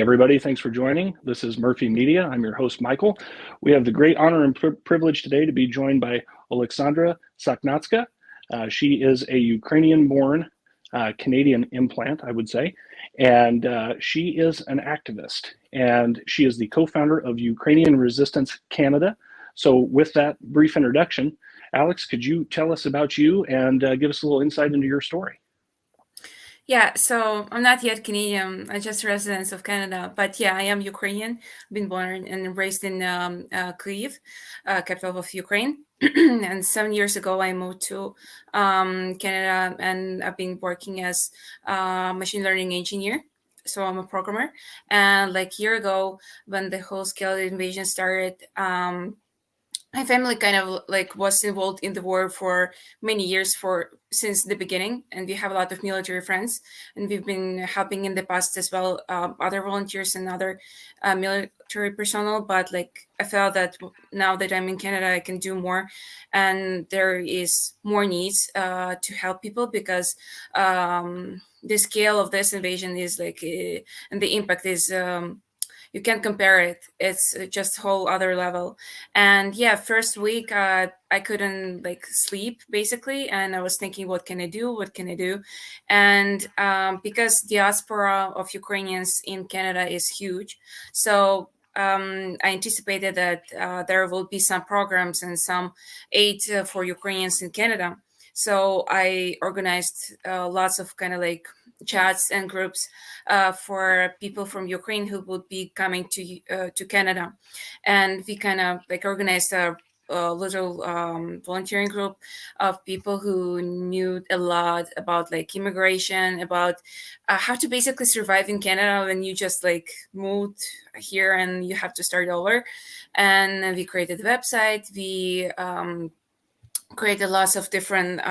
everybody. Thanks for joining. This is Murphy Media. I'm your host, Michael. We have the great honor and privilege today to be joined by Oleksandra Sakhnatska. She is a Ukrainian-born Canadian implant, I would say, and she is an activist, and she is the co-founder of Ukrainian Resistance Canada. So with that brief introduction, Alex, could you tell us about you and give us a little insight into your story? Yeah, so I'm not yet Canadian. I'm just a resident of Canada. But yeah, I am Ukrainian. Been born and raised in Kyiv, capital of Ukraine. And 7 years ago, I moved to Canada, and I've been working as a machine learning engineer. So I'm a programmer. And like a year ago, when the whole scale invasion started, my family kind of like was involved in the war for many years since the beginning, and we have a lot of military friends, and we've been helping in the past as well, other volunteers and other military personnel. But like I felt that now that I'm in Canada, I can do more, and there is more needs to help people, because the scale of this invasion is and the impact is you can't compare it. It's just a whole other level. And yeah, first week I couldn't like sleep basically, and I was thinking, what can I do? What can I do? And because diaspora of Ukrainians in Canada is huge, so I anticipated that there will be some programs and some aid for Ukrainians in Canada. So I organized lots of kind of like chats and groups for people from Ukraine who would be coming to Canada, and we kind of like organized a little volunteering group of people who knew a lot about like immigration, about how to basically survive in Canada when you just like moved here and you have to start over. And we created a website. We created lots of different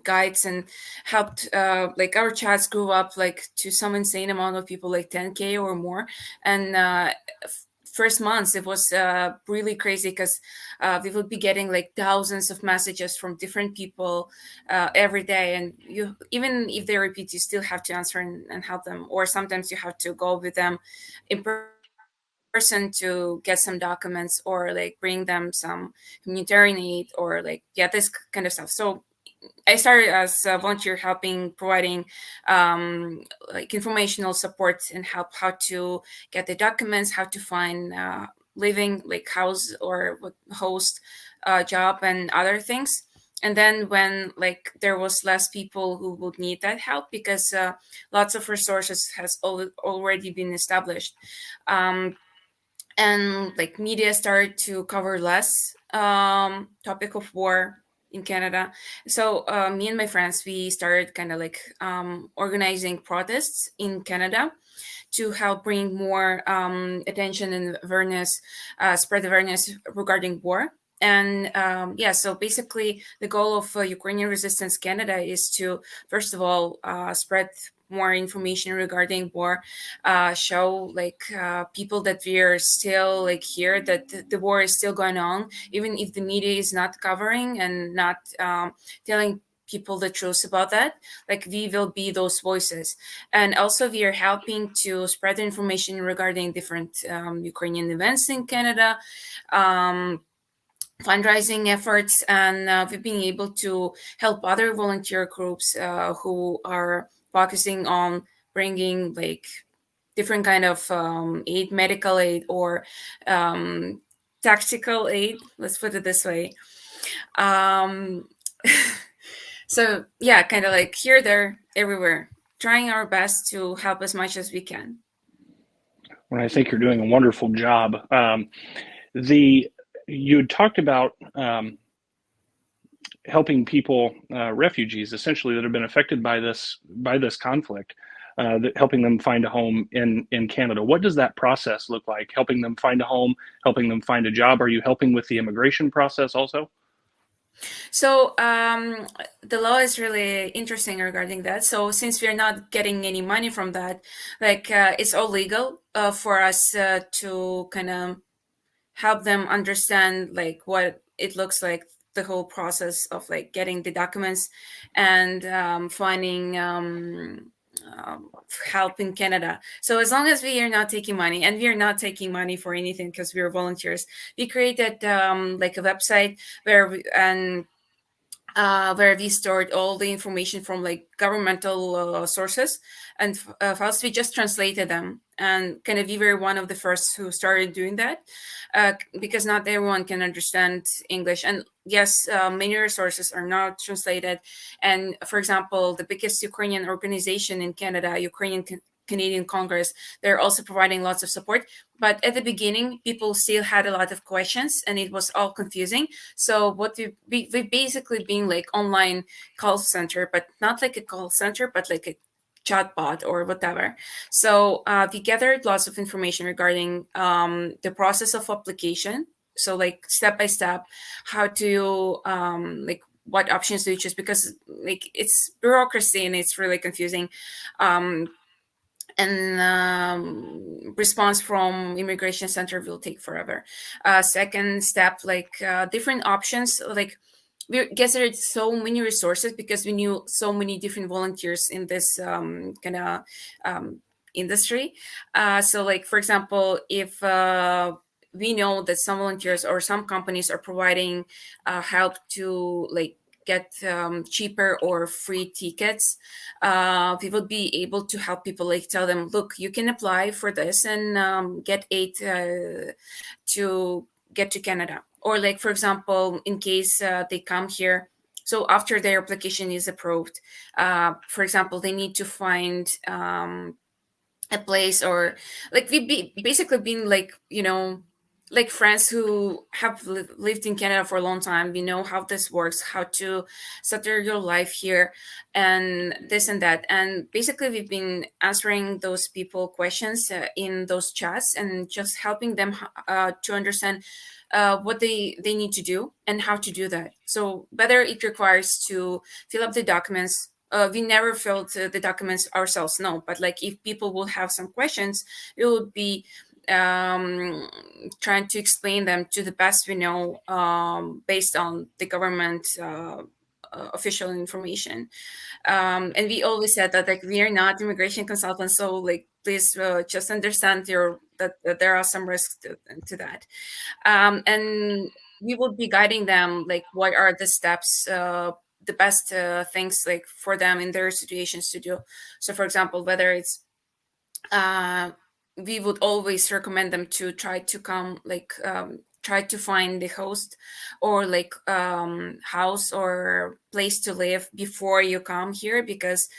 guides and helped like our chats grew up like to some insane amount of people, like 10K or more. And first months it was really crazy, because we would be getting like thousands of messages from different people every day, and you, even if they repeat, you still have to answer and help them, or sometimes you have to go with them in person to get some documents, or like bring them some humanitarian aid, or like this kind of stuff. So I started as a volunteer, helping, providing like informational support and help how to get the documents, how to find living, like house or host job and other things. And then when like there was less people who would need that help, because lots of resources has already been established, and like media started to cover less topic of war in Canada. So me and my friends, we started kind of like organizing protests in Canada to help bring more attention and awareness, spread awareness regarding war. And so basically the goal of Ukrainian Resistance Canada is to, first of all, spread more information regarding war, show like people that we are still like here, that the war is still going on, even if the media is not covering and not telling people the truth about that. Like we will be those voices. And also we are helping to spread information regarding different Ukrainian events in Canada, fundraising efforts, and we've been able to help other volunteer groups who are focusing on bringing like different kind of aid, medical aid, or tactical aid, let's put it this way. um, so yeah, kind of like here, there, everywhere, trying our best to help as much as we can. Well, I think you're doing a wonderful job. You talked about helping people, refugees, essentially, that have been affected by this conflict, helping them find a home in Canada. What does that process look like? Helping them find a home, helping them find a job. Are you helping with the immigration process also? So the law is really interesting regarding that. So since we're not getting any money from that, like it's all legal for us to kind of help them understand like what it looks like, the whole process of like getting the documents and finding help in Canada. So as long as we are not taking money, and we are not taking money for anything because we are volunteers, we created like a website where we stored all the information from like governmental sources and files. We just translated them, and kind of we were one of the first who started doing that, because not everyone can understand English. And yes, many resources are not translated. And for example, the biggest Ukrainian organization in Canada, Canadian Congress, they're also providing lots of support. But at the beginning, people still had a lot of questions, and it was all confusing. So what we basically been like online call center, but not like a call center, but like a chatbot or whatever. So we gathered lots of information regarding the process of application. So like step by step, how to like what options do you choose, because like it's bureaucracy and it's really confusing. And response from immigration center will take forever. Second step, like different options, like we gathered so many resources because we knew so many different volunteers in this kind of industry. So like for example, if we know that some volunteers or some companies are providing help to like get cheaper or free tickets, we would be able to help people, like tell them, look, you can apply for this and get aid to get to Canada. Or like for example, in case they come here, so after their application is approved, for example, they need to find a place, or like basically been like, like friends who have lived in Canada for a long time. We know how this works, how to settle your life here, and this and that. And basically, we've been answering those people questions in those chats, and just helping them to understand what they need to do and how to do that. So whether it requires to fill up the documents, we never filled the documents ourselves, no, but like if people will have some questions, we would be trying to explain them to the best we know, based on the government official information. And we always said that like we are not immigration consultants, so like please just understand that there are some risks to that. And we will be guiding them like what are the steps, the best things like for them in their situations to do. So for example, whether it's uh, we would always recommend them to try to come like try to find the host or like house or place to live before you come here, because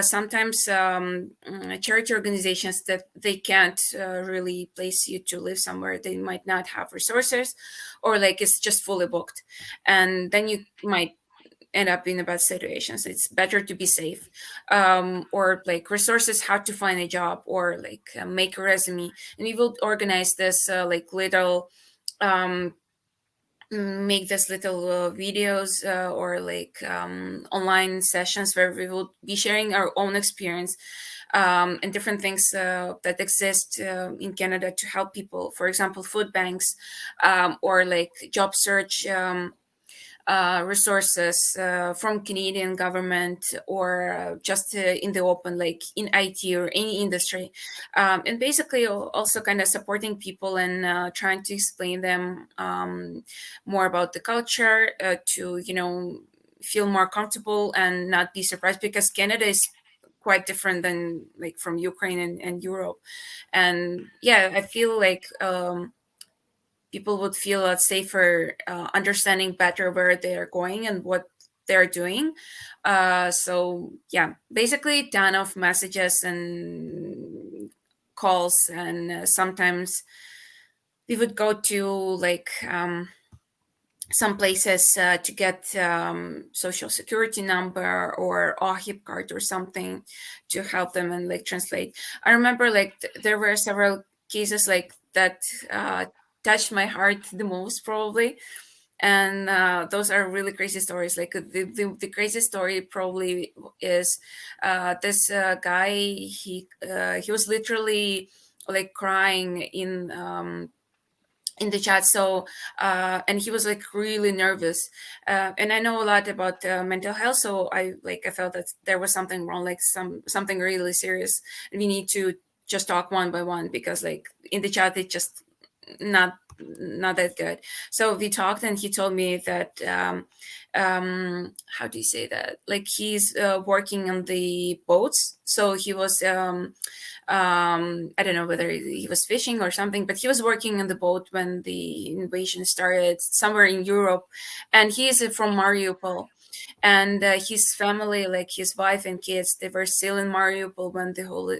sometimes charity organizations that they can't really place you to live somewhere, they might not have resources, or like it's just fully booked, and then you might end up in a bad situation. So it's better to be safe. Or like resources, how to find a job, or like make a resume. And we will organize this like little um, make this little videos or like online sessions where we will be sharing our own experience, and different things that exist in Canada to help people. For example, food banks, or like job search resources from Canadian government, or just in the open, like in IT or any industry. And basically also kind of supporting people and trying to explain them more about the culture, to, feel more comfortable and not be surprised, because Canada is quite different than like from Ukraine and Europe. And yeah, I feel like people would feel safer, understanding better where they're going and what they're doing. So yeah, basically ton of messages and calls, and sometimes we would go to like some places to get social security number or OHIP card or something to help them and like translate. I remember like there were several cases like that touched my heart the most probably. And those are really crazy stories. Like the crazy story probably is this guy, he was literally like crying in in the chat. So and he was like really nervous, and I know a lot about mental health, so I felt that there was something wrong, like something really serious. We need to just talk one by one, because like in the chat it just not not that good. So we talked, and he told me that how do you say that, like he's working on the boats. So he was I don't know whether he was fishing or something, but he was working on the boat when the invasion started somewhere in Europe. And he is from Mariupol. And his family, like his wife and kids, they were still in Mariupol when the whole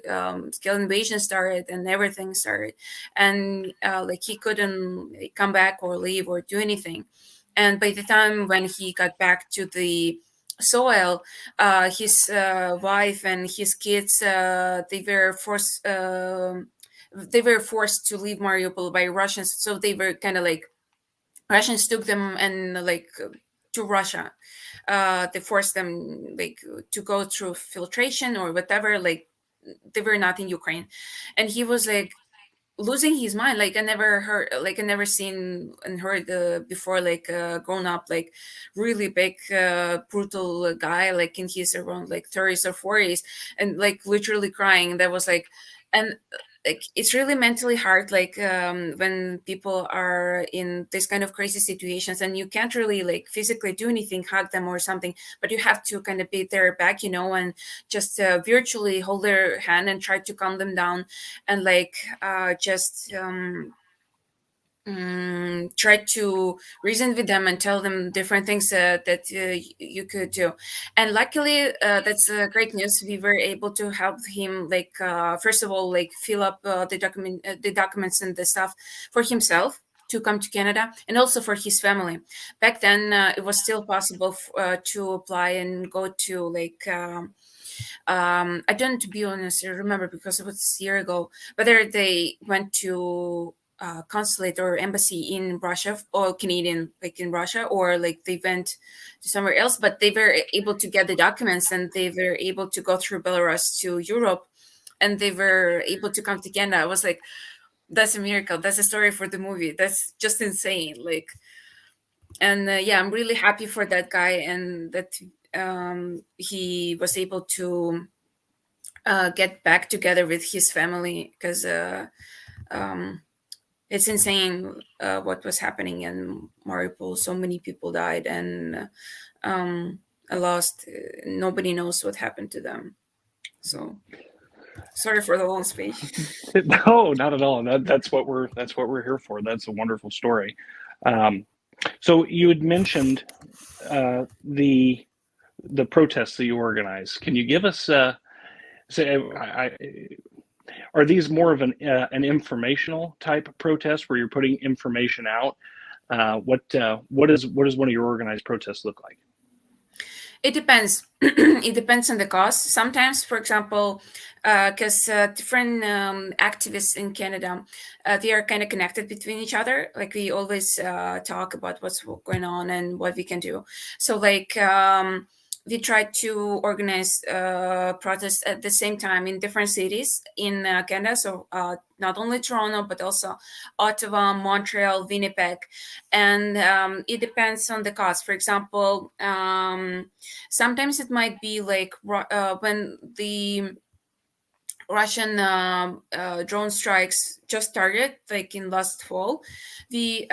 scale invasion started and everything started. And like he couldn't come back or leave or do anything. And by the time when he got back to the soil, his wife and his kids, they were forced to leave Mariupol by Russians. So they were kind of like, Russians took them and like to Russia. They forced them like to go through filtration or whatever. Like they were not in Ukraine, and he was like losing his mind. Like I never heard, like I never seen and heard before, like grown up, like really big brutal guy, like in his around like 30s or 40s, and like literally crying. That was like, and like it's really mentally hard, like when people are in this kind of crazy situations and you can't really like physically do anything, hug them or something, but you have to kind of be their back, and just virtually hold their hand and try to calm them down, and like just try to reason with them and tell them different things that you could do. And luckily, that's great news. We were able to help him, like first of all, like fill up the documents and the stuff for himself to come to Canada, and also for his family. Back then, it was still possible to apply and go to like. I don't, to be honest, remember, because it was a year ago, whether they went to consulate or embassy in Russia, or Canadian, like in Russia, or like they went to somewhere else, but they were able to get the documents, and they were able to go through Belarus to Europe, and they were able to come to Canada. I was like, that's a miracle. That's a story for the movie. That's just insane. Like, and yeah, I'm really happy for that guy, and that he was able to get back together with his family, because um, it's insane what was happening in Mariupol. So many people died, and I lost. Nobody knows what happened to them. So sorry for the long speech. No, not at all. That's what we're here for. That's a wonderful story. So you had mentioned the protests that you organize. Can you give us are these more of an informational type of protest where you're putting information out? What does one of your organized protests look like? It depends. It depends on the cause. Sometimes, for example, because different activists in Canada, they are kind of connected between each other. Like we always talk about what's going on and what we can do. So like we try to organize protests at the same time in different cities in Canada. So not only Toronto, but also Ottawa, Montreal, Winnipeg. And it depends on the cause. For example, sometimes it might be like when the Russian drone strikes just started, like in last fall, we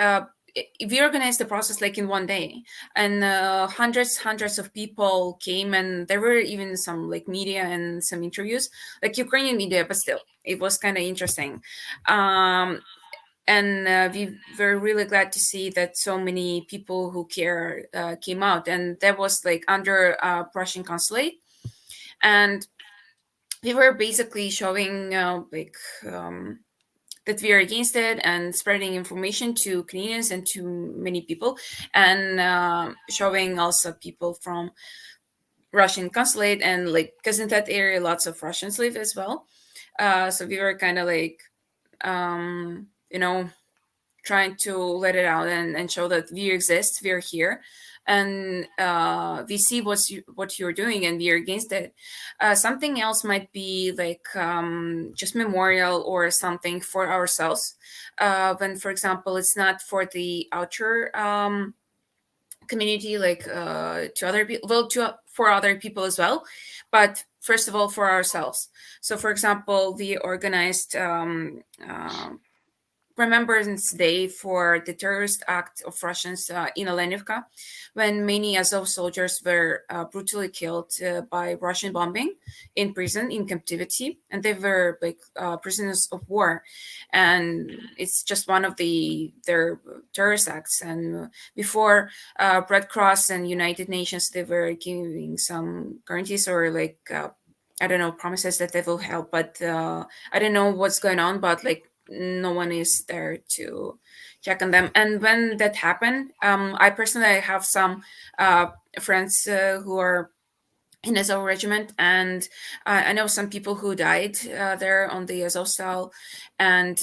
we organized the process like in one day, and hundreds of people came, and there were even some like media and some interviews, like Ukrainian media, but still, it was kind of interesting. And we were really glad to see that so many people who care came out, and that was like under Russian consulate, and we were basically showing that we are against it and spreading information to Canadians and to many people, and showing also people from Russian consulate, and like because in that area lots of Russians live as well. So we were kind of like you know, trying to let it out and show that we exist, we're here, and we see what you're doing and we are against it. Something else might be like just memorial or something for ourselves, when, for example, it's not for the outer community, like to other people, well, for other people as well, but first of all for ourselves. So, for example, we organized Remembrance Day for the terrorist act of Russians in Olenivka, when many Azov soldiers were brutally killed by Russian bombing in prison, in captivity, and they were like prisoners of war. And it's just one of their terrorist acts. And before Red Cross and United Nations, they were giving some guarantees or like I don't know, promises that they will help, but I don't know what's going on. But like no one is there to check on them. And when that happened, I personally have some friends who are in Azov regiment, and I know some people who died there on the Azovstal, and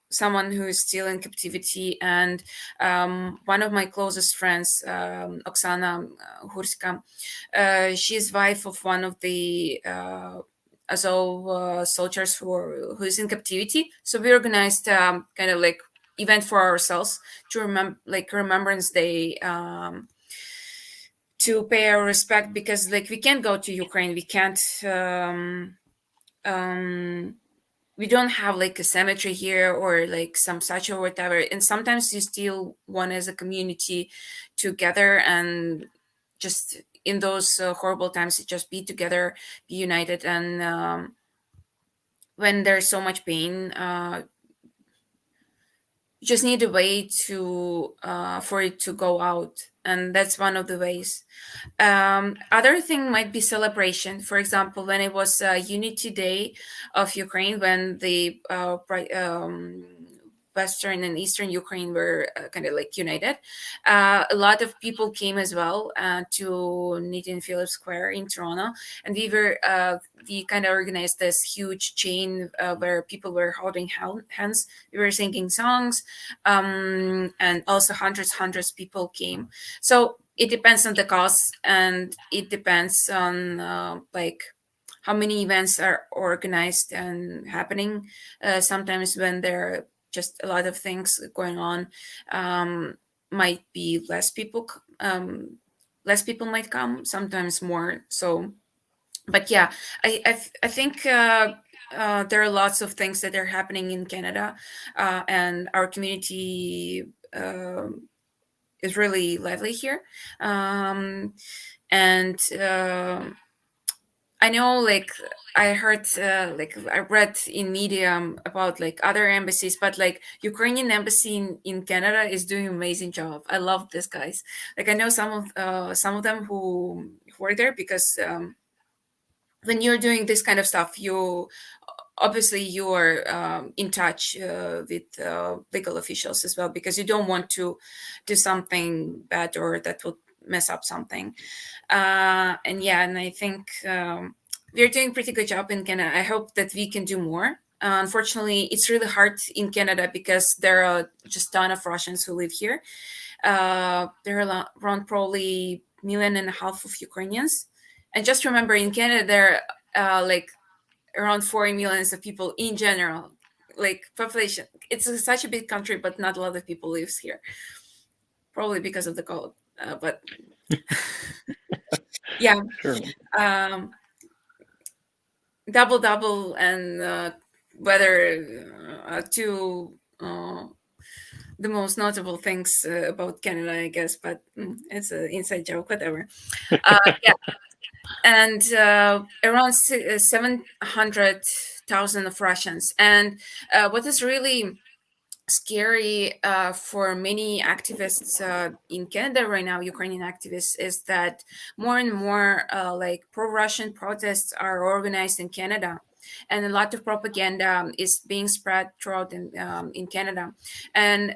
someone who is still in captivity. And one of my closest friends, Oksana Hurska, she's wife of one of the Azov soldiers who is in captivity. So we organized kind of like event for ourselves to remember, like Remembrance Day, to pay our respect, because like we can't go to Ukraine, we can't. We don't have like a cemetery here or like some such or whatever. And sometimes you still want as a community to gather and just in those horrible times to just be together, be united. And when there's so much pain, you just need a way to for it to go out, and that's one of the ways. Other thing might be celebration. For example, when it was Unity Day of Ukraine, when the Western and Eastern Ukraine were kind of like united, a lot of people came as well to meet in Philip Square in Toronto, and we kind of organized this huge chain where people were holding hands. We were singing songs, and also hundreds people came. So it depends on the cost, and it depends on like how many events are organized and happening. Sometimes when there are just a lot of things going on, might be less people might come, sometimes more. So, but yeah, I think there are lots of things that are happening in Canada, and our community is really lively here. And I know, like, I heard, like, I read in media about like other embassies, but like Ukrainian embassy in Canada is doing an amazing job. I love these guys. Like, I know some of them who are there because when you're doing this kind of stuff, you obviously you are in touch with legal officials as well, because you don't want to do something bad or that will mess up something. And yeah, and I think we're doing pretty good job in Canada. I hope that we can do more. Unfortunately, it's really hard in Canada because there are just a ton of Russians who live here. There are around probably 1.5 million of Ukrainians. And just remember, in Canada, there are like around 40 millions of people in general, like population. It's such a big country, but not a lot of people lives here, probably because of the cold. But yeah, Sure. double and weather, two the most notable things about Canada, I guess. But it's an inside joke, whatever. Yeah, and around 700,000 of Russians. And what is really scary for many activists in Canada right now, Ukrainian activists, is that more and more like pro-Russian protests are organized in Canada, and a lot of propaganda is being spread throughout in Canada. And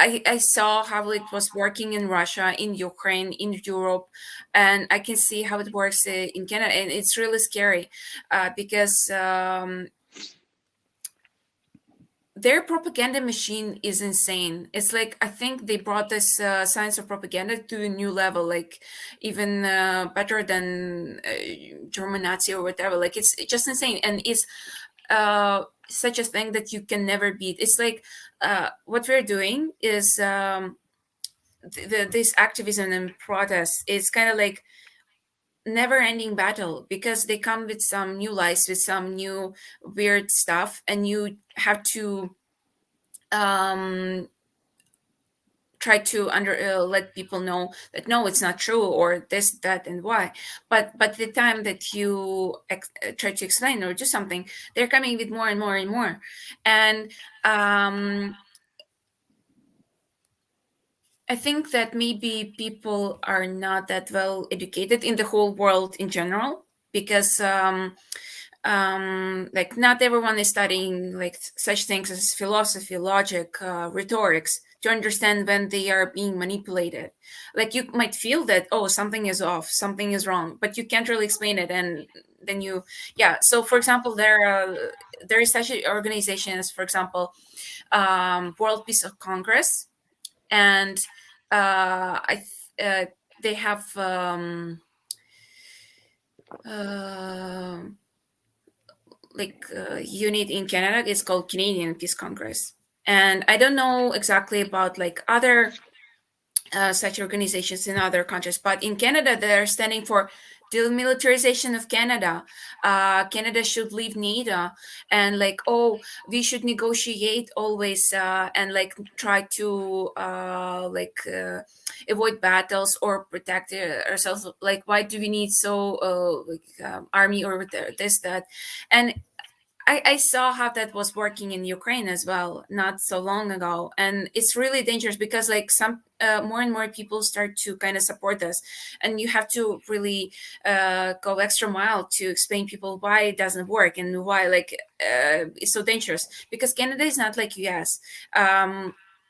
I saw how it was working in Russia, in Ukraine, in Europe, and I can see how it works in Canada, and it's really scary because their propaganda machine is insane. It's like, I think they brought this science of propaganda to a new level, like even better than German Nazi or whatever. Like it's just insane, and it's such a thing that you can never beat. It's like what we're doing is this activism and protest is kind of like never ending battle, because they come with some new lies, with some new weird stuff, and you have to um try to let people know that no, it's not true, or this, that, and why. But the time that you try to explain or do something, they're coming with more and more and more. And I think that maybe people are not that well educated in the whole world in general, because like not everyone is studying like such things as philosophy, logic, rhetorics, to understand when they are being manipulated. Like you might feel that, oh, something is off, something is wrong, but you can't really explain it. And then you, yeah. So for example, there is such an organization as, for example, World Peace Congress. And they have uh, unit in Canada. It's called Canadian Peace Congress. And I don't know exactly about like other such organizations in other countries, but in Canada, they're standing for demilitarization of Canada. Canada should leave NATO, and like, oh, we should negotiate always, and like try to avoid battles or protect ourselves. Like, why do we need so army or this, that? And I saw how that was working in Ukraine as well, not so long ago, and it's really dangerous, because like some more and more people start to kind of support us, and you have to really go extra mile to explain people why it doesn't work and why like it's so dangerous, because Canada is not like US.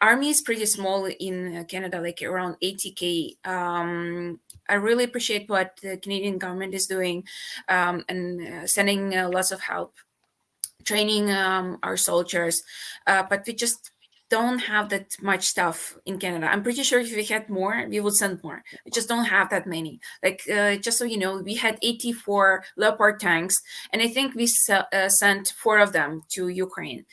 Army is pretty small in Canada, like around 80K. I really appreciate what the Canadian government is doing, and sending lots of help, training our soldiers, but we just don't have that much stuff in Canada. I'm pretty sure if we had more, we would send more. We just don't have that many. Like, just so you know, we had 84 Leopard tanks, and I think we sent 4 of them to Ukraine.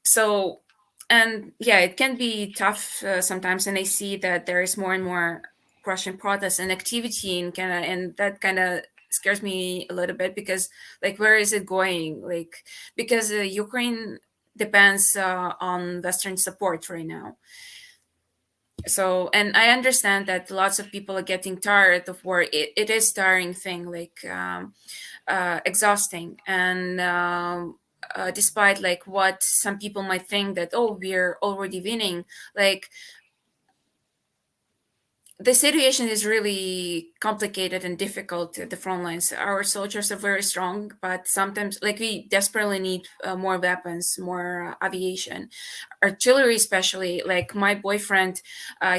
So, and yeah, it can be tough sometimes, and I see that there is more and more Russian protests and activity in Canada, and that kind of scares me a little bit, because like, where is it going? Like, because Ukraine depends on Western support right now. So, and I understand that lots of people are getting tired of war. It is tiring thing, like exhausting, and despite like what some people might think that, oh, we're already winning, like the situation is really complicated and difficult at the front lines. Our soldiers are very strong, but sometimes like we desperately need more weapons, more aviation, artillery, especially. Like my boyfriend,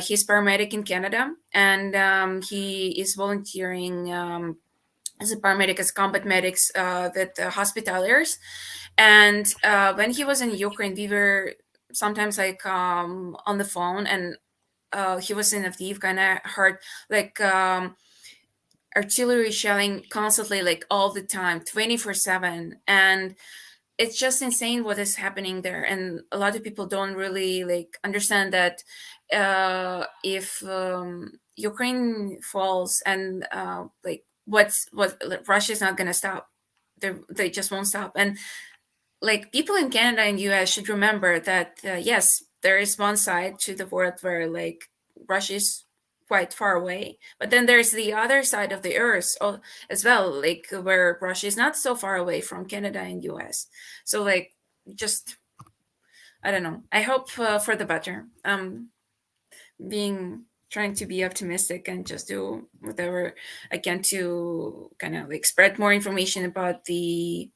he's paramedic in Canada, and he is volunteering as a paramedic, as combat medics with hospitaliers. And when he was in Ukraine, we were sometimes like on the phone, and he was in Lviv, kind of heard like artillery shelling constantly, like all the time, 24/7. And it's just insane what is happening there. And a lot of people don't really like understand that if Ukraine falls, and like what Russia's not going to stop. They just won't stop. And like people in Canada and US should remember that yes, there is one side to the world where like Russia is quite far away, but then there's the other side of the earth as well, like where Russia is not so far away from Canada and US. So like, just, I don't know, I hope for the better. Being trying to be optimistic and just do whatever I can to kind of like spread more information about the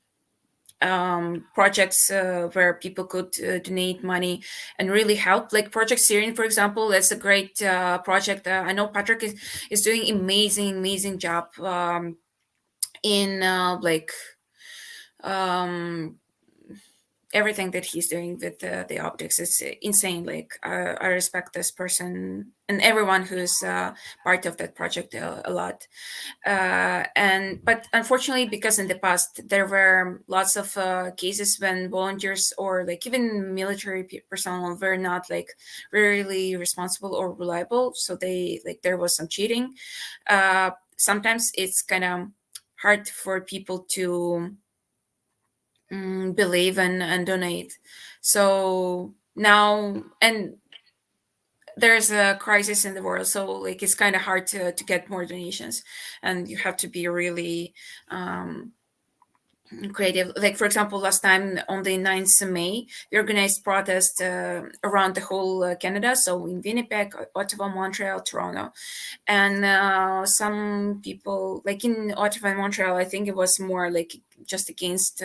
projects where people could donate money and really help, like Project Syrian, for example. That's a great project. I know Patrick is doing amazing job in like um, everything that he's doing with the optics is insane. Like I respect this person and everyone who's part of that project a lot. And but unfortunately, because in the past there were lots of cases when volunteers or like even military personnel were not like really responsible or reliable, so they like there was some cheating. Sometimes it's kind of hard for people to believe and donate. So now, and there's a crisis in the world, so like it's kind of hard to get more donations, and you have to be really creative. Like for example, last time on the 9th of May, we organized protest around the whole Canada, so in Winnipeg, Ottawa, Montreal, Toronto. And some people, like in Ottawa and Montreal, I think it was more like just against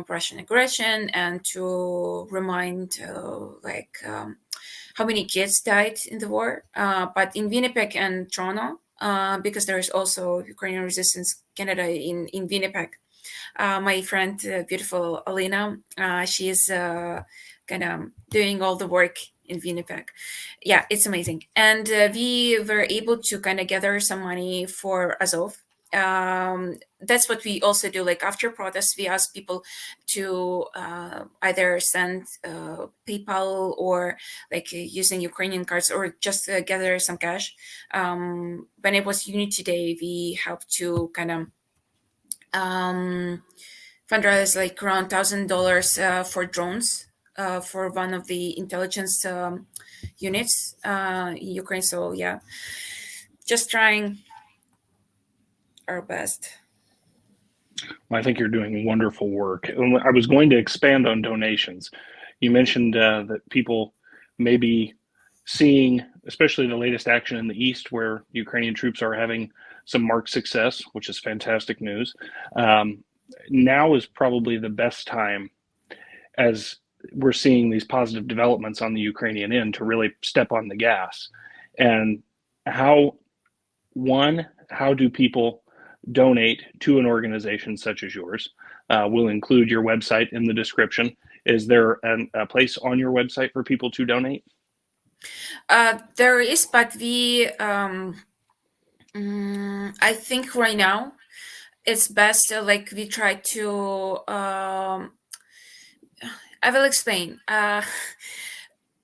Russian aggression and to remind how many kids died in the war. But in Winnipeg and Toronto, because there is also Ukrainian Resistance Canada in Winnipeg, my friend, beautiful Alina, she is kind of doing all the work in Winnipeg. Yeah, it's amazing. And we were able to kind of gather some money for Azov. That's what we also do. Like after protests, we ask people to either send PayPal or like using Ukrainian cards or just gather some cash. When it was Unity Day, we helped to kind of fundraise like around $1,000 for drones for one of the intelligence units in Ukraine. So yeah, just trying our best. I think you're doing wonderful work. And I was going to expand on donations. You mentioned that people may be seeing, especially the latest action in the East, where Ukrainian troops are having some marked success, which is fantastic news. Now is probably the best time, as we're seeing these positive developments on the Ukrainian end, to really step on the gas. And how do people donate to an organization such as yours? We'll include your website in the description. Is there a place on your website for people to donate? There is, but I think right now it's best like we try to. I will explain.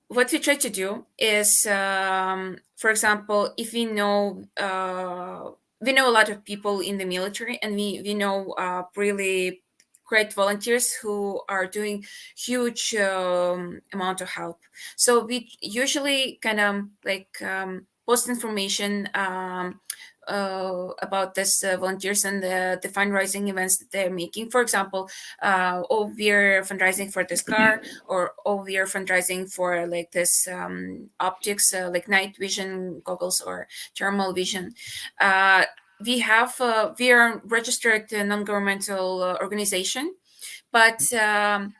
What we try to do is, for example, if we know a lot of people in the military, and we know really great volunteers who are doing huge amount of help. So we usually kind of like post information about this volunteers and the fundraising events that they're making. For example, oh, we're fundraising for this car, or oh, we're fundraising for like this optics, like night vision goggles or thermal vision. We are registered non-governmental organization, but um,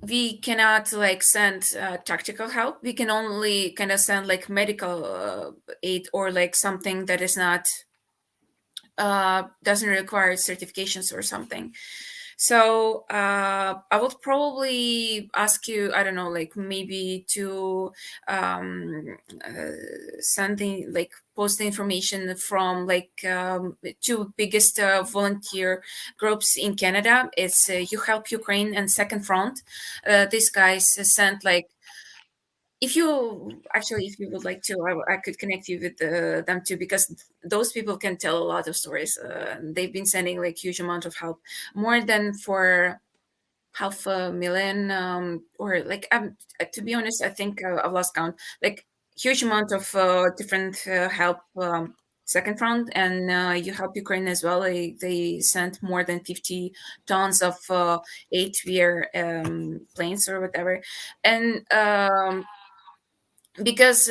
we cannot like send tactical help. We can only kind of send like medical aid or like something that is not doesn't require certifications or something. So I would probably ask you, I don't know, like maybe to send the like post the information from like two biggest volunteer groups in Canada. It's You Help Ukraine and Second Front. These guys sent like, if you would like to, I could connect you with them too, because those people can tell a lot of stories. They've been sending like huge amount of help, more than for half a million, or like to be honest, I think I've lost count. Like huge amount of different help. Second Front and You Help Ukraine as well. They sent more than 50 tons of 8-year planes or whatever, and because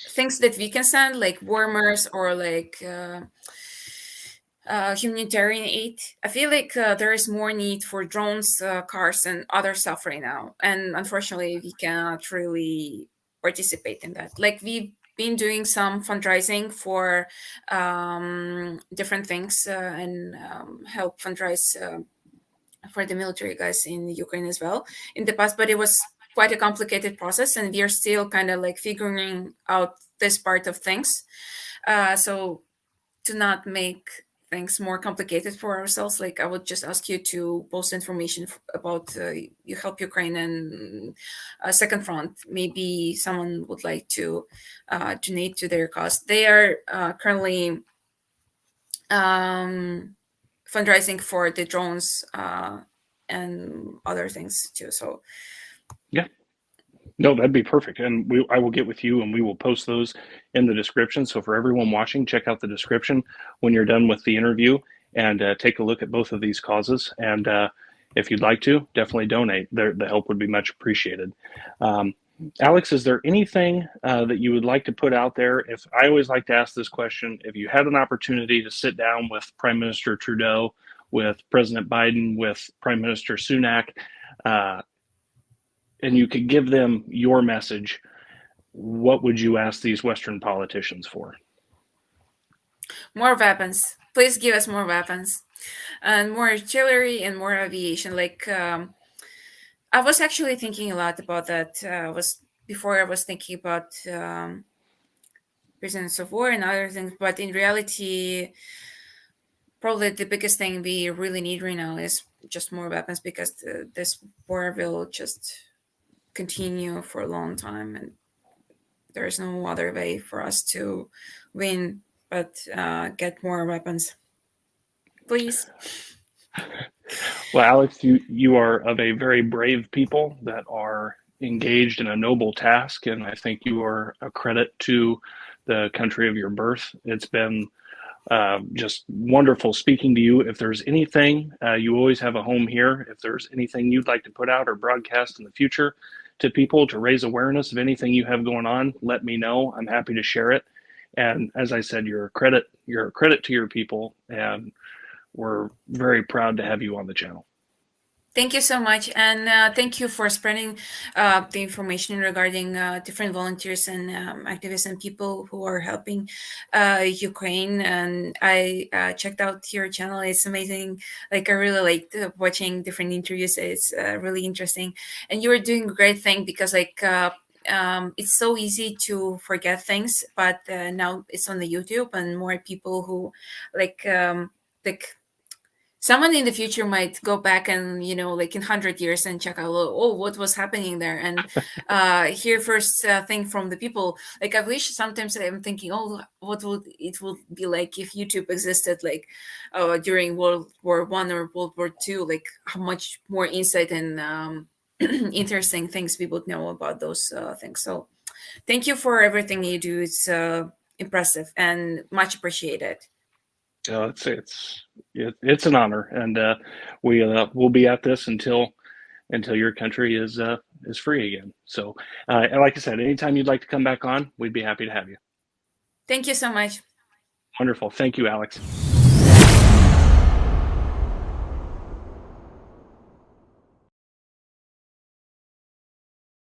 things that we can send like warmers or like humanitarian aid, I feel like there is more need for drones, cars, and other stuff right now, and unfortunately we cannot really participate in that. Like been doing some fundraising for different things and help fundraise for the military guys in Ukraine as well in the past, but it was quite a complicated process, and we are still kind of like figuring out this part of things. So to not make things more complicated for ourselves, like I would just ask you to post information about you help Ukraine and Second Front. Maybe someone would like to donate to their cause. They are currently fundraising for the drones and other things too. So yeah. No, that'd be perfect. And I will get with you and we will post those in the description. So for everyone watching, check out the description when you're done with the interview and take a look at both of these causes. And if you'd like to, definitely donate. The help would be much appreciated. Alex, is there anything that you would like to put out there? If I always like to ask this question, if you had an opportunity to sit down with Prime Minister Trudeau, with President Biden, with Prime Minister Sunak, and you could give them your message, what would you ask these Western politicians for? More weapons. Please give us more weapons and more artillery and more aviation. Like I was actually thinking a lot about that. I was thinking about prisoners of war and other things, but in reality, probably the biggest thing we really need right now is just more weapons, because this war will just continue for a long time, and there's no other way for us to win but get more weapons, please. Well, Alex, you are of a very brave people that are engaged in a noble task, and I think you are a credit to the country of your birth. It's been just wonderful speaking to you. If there's anything, you always have a home here. If there's anything you'd like to put out or broadcast in the future to people to raise awareness of anything you have going on, let me know. I'm happy to share it. And as I said, you're a credit to your people, and we're very proud to have you on the channel. Thank you so much, and thank you for spreading the information regarding different volunteers and activists and people who are helping Ukraine. And I checked out your channel; it's amazing. Like I really liked watching different interviews. It's really interesting, and you are doing a great thing, because like it's so easy to forget things, but now it's on the YouTube, and more people who like. Someone in the future might go back and, like in 100 years and check out, oh, what was happening there, and hear first thing from the people. Like I wish sometimes I'm thinking, oh, what would it would be like if YouTube existed, like during World War I or World War II, like how much more insight and interesting things we would know about those things. So thank you for everything you do. It's impressive and much appreciated. It's an honor, and we'll be at this until your country is free again. So, and like I said, anytime you'd like to come back on, we'd be happy to have you. Thank you so much. Wonderful. Thank you, Alex.